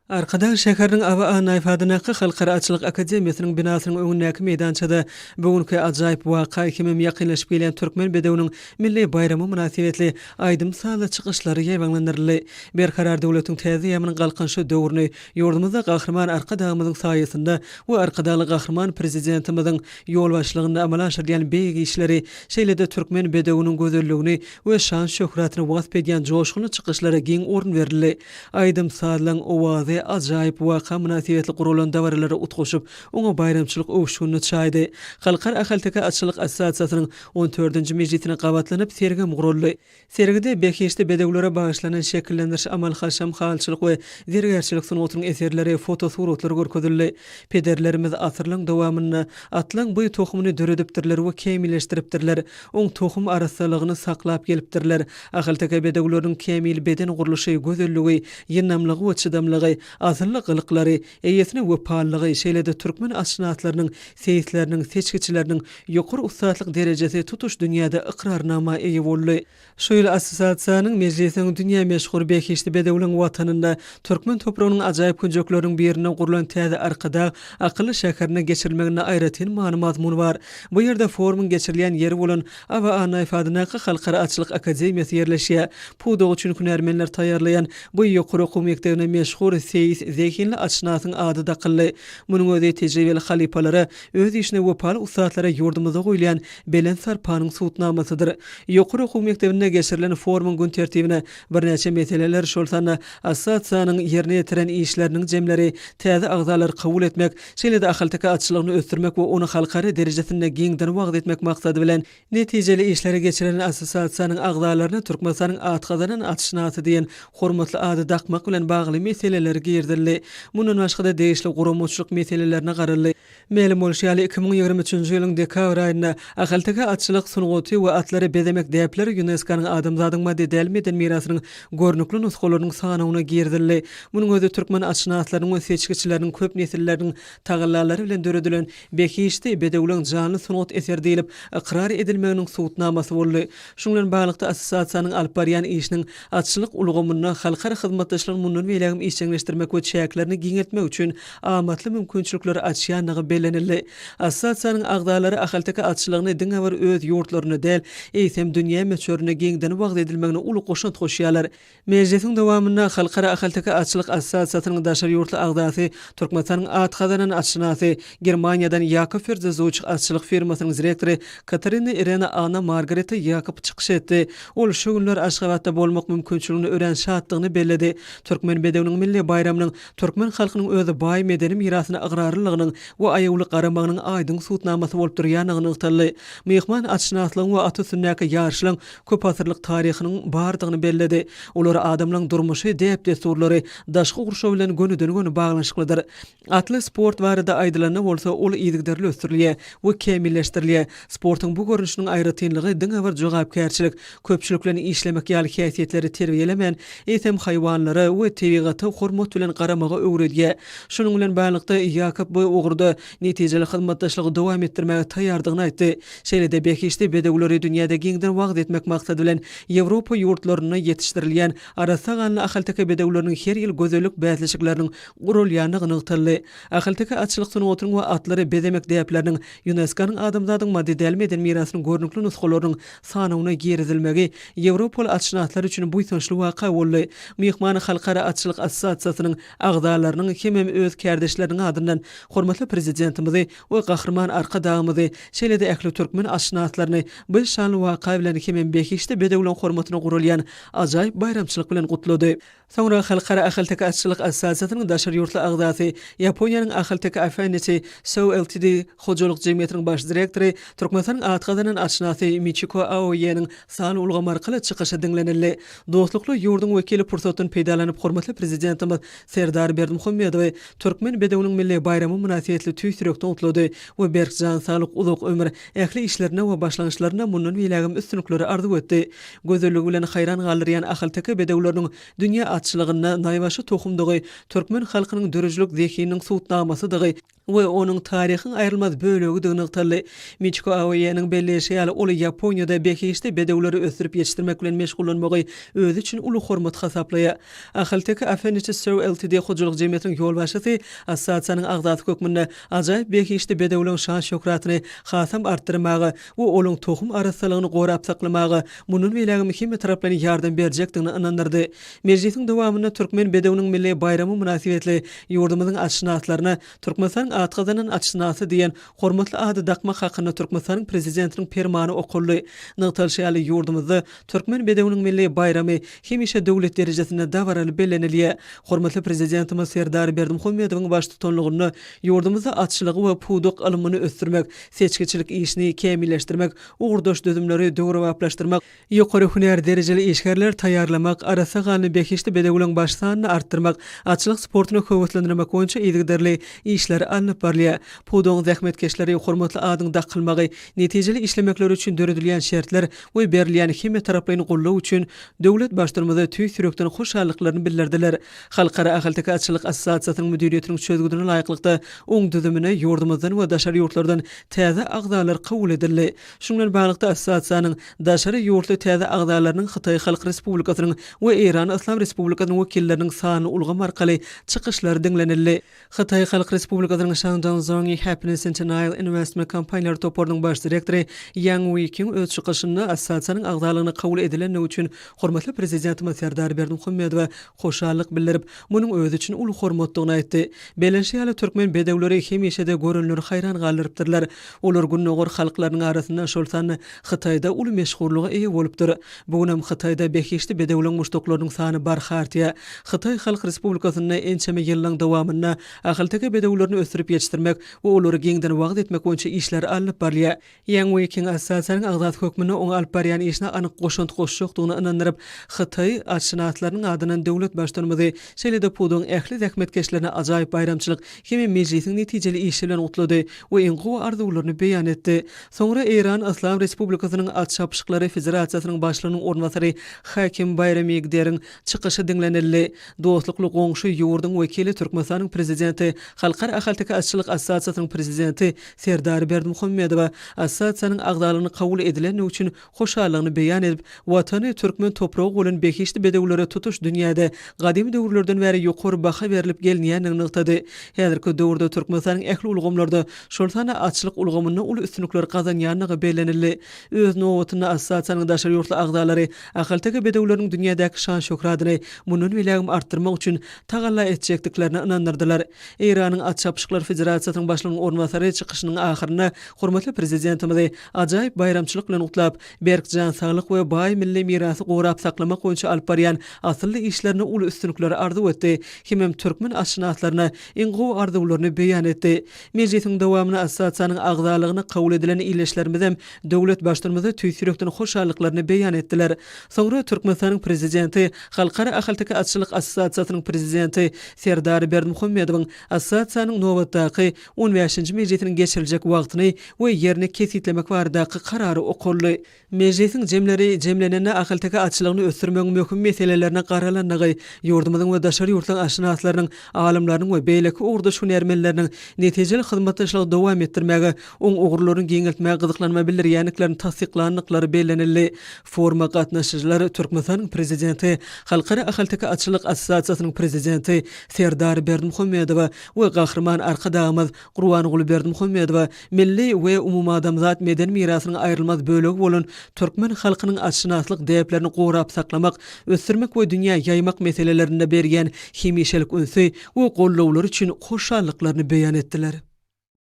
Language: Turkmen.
Arkada şäherniň awa naýfadynaqy Halkara Açylyk Akademiýasynyň binasynyň öňündäki meýdançada bugünkü ajaýyp waka kimim ýakynlaşyp gelen türkmen bedewiniň milli bayramy münasibetli aýdym sala çykyşlary ýaýbanlandyryly. Berkarar döwletiň täze ýamynyň galkynşy döwrüni ýurdumyzda gahrman arkadagymyzyň saýasynda we arkadaly gahrman prezidentimiziň ýol başlygynda amala aşyrýan beýgi işleri şeýlede türkmen bedewiniň gözelligini we şan şöhratyny wasp edýän joşguny çykyşlara giň orun berildi. Aýdym salaň owazy ajaýyp waka münasibetli gurulan dawarlary utguşup oňa bayramçylyk öwüşgünü çaýdy. Halkara Ahaltaka Açylyk Assosiasiýasynyň 14-nji mejlisine gabatlanyp sergem guruldy. Sergide beýişde bedewlere bagyşlanan şekillendiriş amal haşam halçylyk we zergerçilik sunutynyň eserleri, fotosuratlar görkezildi. Pederlerimiz asyrlyň dowamyny atlaň bu tohumyny döredipdirler we kemilleşdiripdirler. Oň tohum arasylygyny saklap gelipdirler. Ahaltaka bedewleriniň kemil beden guruluşy, gözelligi, ýynamlygy we çydamlygy, azınlyk gılıklary, eýesine wepalygy şeýlede türkmen aşnaatlarynyň, seýisleriniň, seçkiçileriniň ýokary ustatlyk derejesi tutuş dünýäde iqrarnama eýe boldy. Şu ýyl assosiasiýanyň mejlisiniň dünýä meşhur beýişde bedewliň watanynda türkmen topragynyň ajaýyp künjekleriniň birine gurulan täze arkada akyly şäherine geçirilmegine aýratyn many mazmuny bar. Bu ýerde forumyň geçirilýän ýeri bolan awa naýfadynaky Halkara Açylyk Akademiýasy ýerleşýär. Pudow üçin hünärmenler taýýarlaýan bu ýokary okuw mekdebine meşhur seýis zekinli açnasyň ady da qylly. Munyň özi tejribeli halipalary öz işine wepaly ustatlara ýurdumyza goýulan belen sarpanyň suwtnamasydyr. Ýokary okuw mekdebine geçirilen forumyň gün tertibine birnäçe meseleler şolsana assosiasiýanyň ýerine ýetiren işleriniň jemleri, täze agzalary kabul etmek, şeýlede ahaltaka açylygyny ösdürmek we onu halkary derejesinde giňden wagt etmek maksady bilen netijeli işleri geçiren assosiasiýanyň agzalaryny Türkmenistanyň atgazanan açnasy diýen hormatly ady dakmak bilen bagly meseleleri girdirildi. Munun başga-da degişli gurumçylyk meselelerine garaldy. Melim bolşýaly 2023-nji ýylyň dekabr aýynda Ahaltaka Açylyk sunugy we atlary bedemek däpleri UNESCO-nyň adamzadyň madedelmeden mirasynyň görnükli nuskalarynyň sanawyna girdirildi. Munyň özi türkmen açnaatlarynyň we seçkiçileriniň köp nesilleriniň tagallalary bilen döredilen beýişde bedewliň janly sunut eser diýilip iqrar edilmeginiň suwtnamasy boldy. Şuň bilen baglyqda assosiasiýanyň alyp barýan işiniň açylyk ulgamyna halkara hyzmatdaşlygyny mundan beýlegim işçileşdirmek we çäklerini giňeltmek üçin amatly mümkinçilikler açýanlygy belenildi. Assosiasiýanyň agdalary Ahaltaka Açylygyny diňewer öz ýurtlaryna däl, eýsem dünýä meçhörüne giňden wagt edilmegine uly goşun goşýarlar. Mejlisiň dowamyna Halkara Ahaltaka Açylyk Assosiasiýasynyň daşary ýurtly agdasy, Türkmenistanyň atgazanan açnasy, Germaniýadan Jakob Ferzezuch açylyk firmasynyň direktory Katarina Irena Anna Margareta Jakob çykyş etdi. Ol şu günler Aşgabatda bolmak mümkinçiligini ören şatlygyny belledi. Türkmen bedewiniň milli bayramynyň türkmen halkynyň özi baý medeni mirasyna agrarlygynyň we aýawly garamagynyň aýdyň suwtnamasy bolup durýanyny ýytaldy. Mehman açnasylygyň we aty sünnäki ýarşylyň köp asyrlyk taryhynyň bardygyny belledi. Olar adamlaryň durmuşy, däp desturlary daşky gurşaw bilen gönüden-göni baglanşyklydyr. Atly sport barada aýdylany bolsa ol ýygyderli ösdürilýär we kemilleşdirilýär. Sportyň bu görnüşiniň aýratynlygy diňewer jogapkärçilik, köpçüliklerini işlemek ýaly häsiýetleri terbiýelemen, eýsem haýwanlary we tebigaty hormat bilen garamaga öwredýär. Şunyň bilen baglyqda Jakob bu ugurda netijeli hyzmatdaşlygy dowam etdirmäge taýýardygyny aýtdy. Şeýlede beýişde bedewleri dünýäde giňden wagt etmek maksady bilen Ýewropa ýurtlaryna ýetişdirilýän arasaganly Ahaltaka bedewleriniň her ýyl gözellik bäzleşikleriniň gurulýanyny ýytaldy. Ahaltaka Açylyk sunugynyň we atlary bedemek däpleriniň UNESCO-nyň adamzadyň madedelmeden mirasynyň görnükli nuskalarynyň sanawyna girizilmegi Ýewropaly açnaatlar üçin buýsançly waka boldy. Mehmany Halkara Açylyk Assosiasiýasynyň agdalarynyň hemem öz kärdeşleriniň adyndan hormatly prezidentimizi we gahrman arkadagymyzy şeýlede ähli türkmen açnaatlaryny bu şanly waka bilen hemem beýişde bedewliň hormatyna gurulýan ajaýyp bayramçylyk bilen gutlady. Soňra Halkara Ahaltaka Açylyk Assosiasiýasynyň daşary ýurtly agdasy, Ýaponiýanyň Ahaltaka Afenisi Sow Ltd hojalyk jemgyýetiniň baş direktory, Türkmenistanyň atgazanan açnasy Michiko Aoýanyň sany ulgamy arkaly çykyşy diňlenildi. Dostlukly ýurdun wekili pursatyn peýdalanyp hormatly prezidentimiz Serdar Berdimuhammedow türkmen bedewiniň milli bayramy münasibetli tüýsürekde utlady we berkjan saglyk uzak ömür ähli işlerine we başlanýyşlaryna mundan beýlegim üstünlikleri arzu etdi. Gözelligi bilen haýran galyrýan Ahaltaka bedewleriniň dünýä açylygyna naýbaşy tohumdygy türkmen halkynyň dörejlik zekiniň suwtnamasydygy we onun taryhyň aýrylmaz bölegi nyktaly. Michiko Aoyaның belleşi ýaly ol Ýaponiýada bekiçde bedewleri ösürip ýetişdirmek bilen meşgullanmagy özü üçin uly hormat hasaplaýar. Ahyltyky Afeniçi Sew Ltd hujuluk jemgyýetiniň ýolbaşçysy Assosiasiýanyň agzat hökmünde ajaýyp bekiçde bedewleriň şan şöhratyny hasam artdyrmagy we olaň tohum arasalygyny gorap saklamagy munun belägi hem taraplarına yardım berjekdigini inandyrdy. Mejlisiň dowamynda türkmen bedewiniň milli bayramy münasibetli ýurdumyzyň açşynatlaryna Türkmenistanyň atgazanan açşynasy diýen hormatly ady dakmak hakyna Türkmenistanyň prezidentiniň fermany okully. Nyktaly şeýle ýurdumyzda türkmen bedewiniň milli bayramy hemişe döwlet derejesinde dawaraly bellenilýär. Hormatly prezidentimiz Serdar Berdimuhammedowyň baş tutanlygyny ýurdumyzda açlygy we puduk alymy ösdürmek, seçkiçilik işini kämilleşdirmek, ugurdaş dözümleri döwrewaplaşdyrmak, ýokary hünär derejeli işgärler taýýarlamak, arasa gany bekiçde bedewleriň baş sanyny artdyrmak, açlyk sportuny höwetlendirmek boýunça ýygdarly işler alınıp barlýar. Puduň zähmetkeşleri hormatly adyň dakylmagy, netijeli işlemekler üçin döredilýän şertler we berilýän hemme taraplaryny gollaw üçin döwlet başlarmyza tüý sürekden hoşallyklaryny bildirdiler. Halkara Ahyltyky Açlyk Assosiasiýasynyň müdiriýetiniň çözgüdüne laýyklykda oň düzümine ýurdumyzdan we daşary ýurtlardan täze agdalar kabul edildi. Şundan baglanykda assosiasiýanyň daşary ýurtly täze agdalarynyň Hytaý Halk Respublikasynyň we Eran Islam Respublikasynyň wekilleriniň sany ulgam arkaly çykyşlary dinlenildi. Hytaý Halk Respublikasynyň Shandong Zongy Happiness International Investment Company topornyň baş direktori Yang Weiking öz çykyşynda assosiasiýanyň agdalygyny kabul edilen üçin hormatly prezidentimiz Serdar Berdimuhammedow hoşallyk bildirip, munyň özü üçin uly hormatdygyny aýtdy. Belenşeýle türkmen bedewleri hemişe-de görünür hayran galypdyrlar. Olar günnägor halklarynyň arasynda şol sany Hytaýda uly meşhurlyga eýe bolupdyr. Bugun hem Hytaýda bekiçde bedewleriň muştoklarynyň sany barhartya. Hytaý Halk Respublikasyna ençeme ýyllaryň dowamynda ahyltyky bedewlerini ösürip ýetişdirmek we olary giňden wagt etmek boýunça işler alınıp barlýar. Yang Weiking assosiasiýanyň agzat hökmüne oň alyp barýan işine anyk goşunty goşjokdygyny inandyryp, Hytaý açşynatlarynyň adynan döwlet başlanmagy şeýle-de puduň ähli zähmetkeşlerine ajaýyp bayramçylyk hemme mejlisiň netijeli işi bilen utlady we iň gowy arzuwlaryny beýan etdi. Soňra Eran Islam Respublikasynyň at çapşyklary federasiýasynyň başlygynyň ornwasary Hakim Bayram Ýegderiň çykyşy dinlenildi. Dostlukly goňşy ýurduň wekili Türkmenistanyň prezidenti, Halkara Ahyltyky Açlyk Assosiasiýasynyň prezidenti Serdar Berdimuhammedow assosiasiýanyň agdalygyny kabul edilen üçin hoşallygyny beýan edip, watany türkmen topragy bolan bekiçde bedewlere tutuş dünýäde gadim döwürlerden bäri ýokary baha berilip gelýänini nykdy. Häzirki döwürde Türkmenistanyň ähli ulgamlarda şol sana açlyk ulgamyny uly üstünlikler gazanýanyny bellenildi. Öz nowatyny assosiasiýanyň daşary ýurtly agdalary ahyltyky bedewleriň dünýädäki şan şöhratyny munun bilen artdyrmak üçin tagalla etjekdiklerini inandyrdylar. Eranyň at çapşyklar federasiýasynyň başlygynyň ornwasary çykyşynyň ahyryna hormatly prezidentimiz ajaýyp bayramçylyk bilen utlap, berkjan saglyk we baý milli mirasy gorap saklamak boýunça alyp barýan asylly işlerini uly üstünlikleri arzuw etdi. Hem türkmen açşynatlaryna iň gowy arzuwlaryny beýan etdi. Mejlisiň dowamyna assosiasiýanyň agdalygyny kabul edilen ýyleşlerimiz hem döwlet başlarymyza tüý sürekden hoşallyklaryny beýan etdiler. Soňra Türkmenistanyň prezidenti, Halkara Ahyltyky Açlyk Assosiasiýasynyň prezidenti Serdar Berdimuhammedowyň assosiasiýanyň nowatdaky 15-nji mejlisiniň geçiriljek wagtyny we ýerini kesitlemek baradaky karary okully. Mejlisiň jemlenene ahyltyky açlygyny ösdürmegiň möhüm meselelerine garalanygy, ýurdumyzyň we daşary ýurtlaryň aşynatlarynyň, alimlarynyň we beýleki ugurdaş hünärmenleriniň netijeli hyzmatdaşlygy dowam etdirmegi, oň ugurlaryň giňiltmäge gyzyklanma bildirýänliklerini tasdiqlandyklary bellenildi. Forma gatnaşyjylary Türkmenistanyň prezidenti, Halkara Ahyltyky Açlyk Assosiasiýasynyň prezidenti Serdar Berdimuhammedow we gahrman arkadamyz Gurbanuly Berdimuhammedow milli we umumy adamzat meden mirasynyň aýrylmaz bölegi bolan türkmen halkynyň açşynatlyk däplerini gorap saklamak, ösdürmek we dünýä ýaymak meselelerinde bergen hemişelik ünsü we gollawlar üçin hoşallyklaryny beýan etdiler.